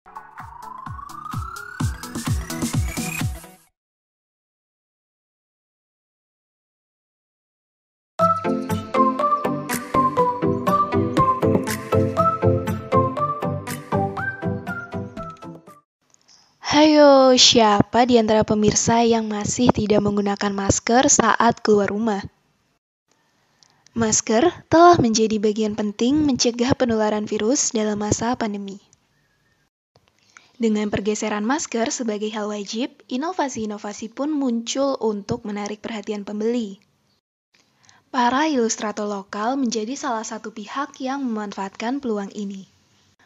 Hayo, siapa di antara pemirsa yang masih tidak menggunakan masker saat keluar rumah? Masker telah menjadi bagian penting mencegah penularan virus dalam masa pandemi. Dengan pergeseran masker sebagai hal wajib, inovasi-inovasi pun muncul untuk menarik perhatian pembeli. Para ilustrator lokal menjadi salah satu pihak yang memanfaatkan peluang ini.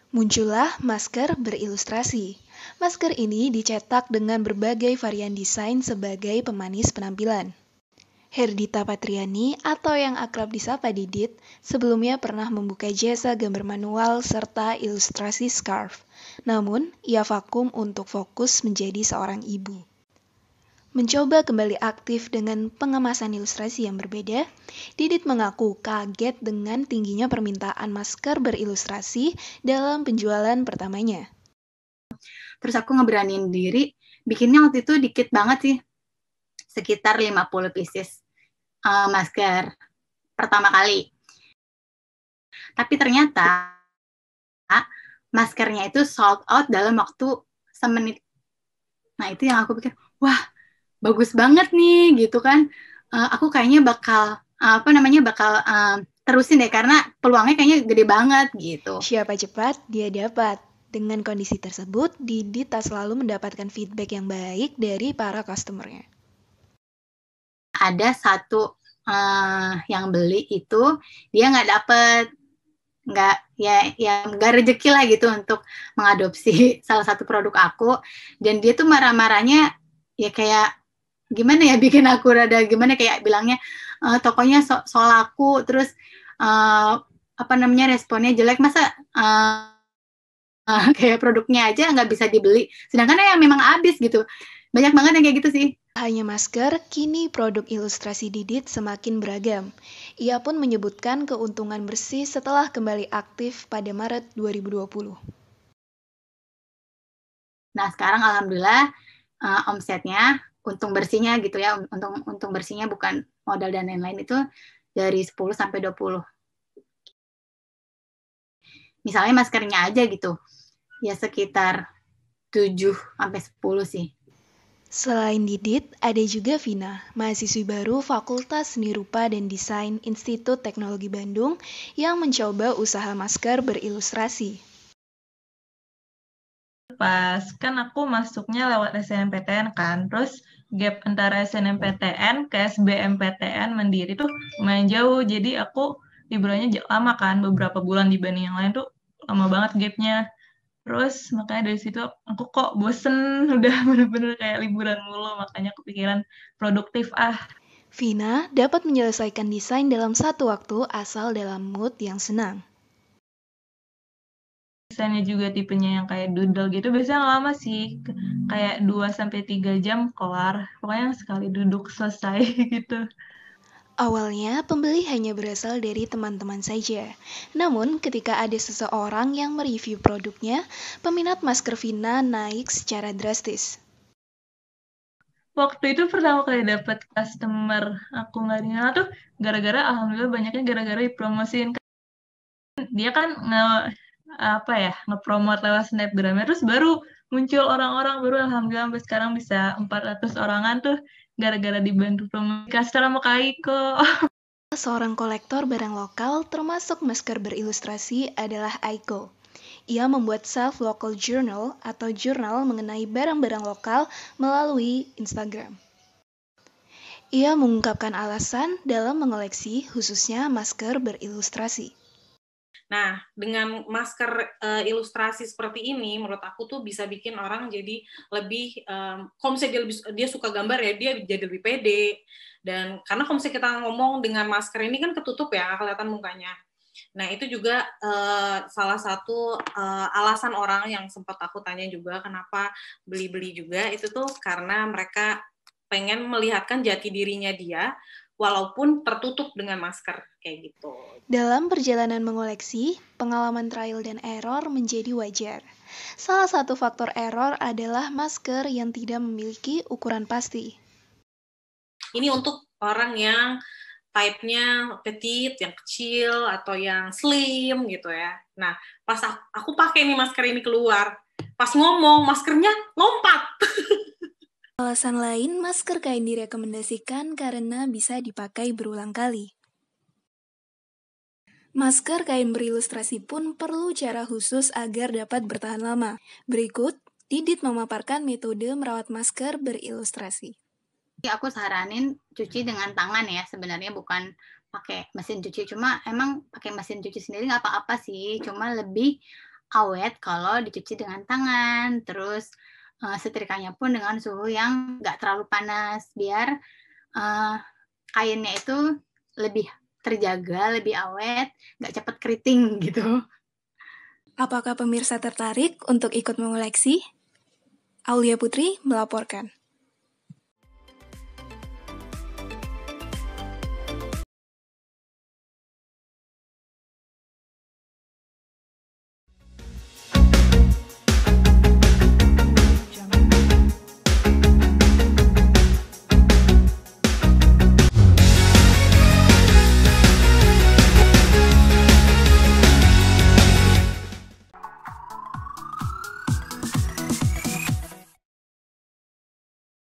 Muncullah masker berilustrasi. Masker ini dicetak dengan berbagai varian desain sebagai pemanis penampilan. Herdita Patriani atau yang akrab disapa Didit, sebelumnya pernah membuka jasa gambar manual serta ilustrasi scarf. Namun, ia vakum untuk fokus menjadi seorang ibu. Mencoba kembali aktif dengan pengemasan ilustrasi yang berbeda, Didit mengaku kaget dengan tingginya permintaan masker berilustrasi dalam penjualan pertamanya. Terus aku ngeberaniin diri, bikinnya waktu itu dikit banget sih, sekitar 50 pieces masker pertama kali. Tapi ternyata maskernya itu sold out dalam waktu semenit. Nah itu yang aku pikir, wah bagus banget nih gitu kan. Aku kayaknya bakal terusin deh karena peluangnya kayaknya gede banget gitu. Siapa cepat, dia dapat. Dengan kondisi tersebut, Didit tak selalu mendapatkan feedback yang baik dari para customer-nya. Ada satu yang beli itu dia nggak rezeki lah gitu untuk mengadopsi salah satu produk aku, dan dia tuh marah-marahnya ya kayak gimana ya, bikin aku rada gimana, kayak bilangnya tokonya soal aku, terus responnya jelek, masa kayak produknya aja nggak bisa dibeli, sedangkan yang memang habis gitu. Banyak banget yang kayak gitu sih. Hanya masker, kini produk ilustrasi Didit semakin beragam. Ia pun menyebutkan keuntungan bersih setelah kembali aktif pada Maret 2020. Nah, sekarang alhamdulillah omsetnya, untung bersihnya gitu ya, untung bersihnya bukan modal dan lain-lain, itu dari 10 sampai 20. Misalnya maskernya aja gitu, ya sekitar 7 sampai 10 sih. Selain Didit, ada juga Vina, mahasiswi baru Fakultas Seni Rupa dan Desain Institut Teknologi Bandung yang mencoba usaha masker berilustrasi. Pas kan aku masuknya lewat SNMPTN kan, terus gap antara SNMPTN ke SBMPTN Mandiri tuh lumayan jauh, jadi aku liburannya lama kan, beberapa bulan dibanding yang lain tuh lama banget gapnya. Terus makanya dari situ aku kok bosen, udah bener-bener kayak liburan mulu, makanya kepikiran produktif Vina dapat menyelesaikan desain dalam satu waktu asal dalam mood yang senang. Desainnya juga tipenya yang kayak doodle gitu, biasanya lama sih, kayak 2-3 jam kelar, pokoknya sekali duduk selesai gitu. Awalnya, pembeli hanya berasal dari teman-teman saja. Namun, ketika ada seseorang yang mereview produknya, peminat masker Vina naik secara drastis. Waktu itu pertama kali dapat customer aku nggak dikenal tuh gara-gara, alhamdulillah banyaknya gara-gara dipromosiin. Dia kan ngepromote lewat Snapgram, terus baru muncul orang-orang, baru alhamdulillah sampai sekarang bisa 400 orangan tuh gara-gara dibantu promosi customer sama Kaiko. Seorang kolektor barang lokal termasuk masker berilustrasi adalah Aiko. Ia membuat self-local journal atau jurnal mengenai barang-barang lokal melalui Instagram. Ia mengungkapkan alasan dalam mengoleksi khususnya masker berilustrasi. Nah, dengan masker ilustrasi seperti ini, menurut aku tuh bisa bikin orang jadi lebih, kalau misalnya dia suka gambar ya, dia jadi lebih pede. Dan karena kalau misalnya kita ngomong dengan masker ini kan ketutup ya, kelihatan mukanya. Nah, itu juga salah satu alasan orang yang sempat aku tanya juga, kenapa beli-beli juga, itu tuh karena mereka pengen melihatkan jati dirinya dia, walaupun tertutup dengan masker, kayak gitu. Dalam perjalanan mengoleksi, pengalaman trial dan error menjadi wajar. Salah satu faktor error adalah masker yang tidak memiliki ukuran pasti. Ini untuk orang yang type-nya petit, yang kecil, atau yang slim gitu ya. Nah, pas aku pakai nih masker ini keluar, pas ngomong, maskernya lompat. Alasan lain, masker kain direkomendasikan karena bisa dipakai berulang kali. Masker kain berilustrasi pun perlu cara khusus agar dapat bertahan lama. Berikut, Didit memaparkan metode merawat masker berilustrasi. Aku saranin cuci dengan tangan ya, sebenarnya bukan pakai mesin cuci. Cuma emang pakai mesin cuci sendiri nggak apa-apa sih, cuma lebih awet kalau dicuci dengan tangan. Terus setrikanya pun dengan suhu yang nggak terlalu panas, biar kainnya itu lebih terjaga, lebih awet, nggak cepat keriting gitu. Apakah pemirsa tertarik untuk ikut mengoleksi? Aulia Putri melaporkan.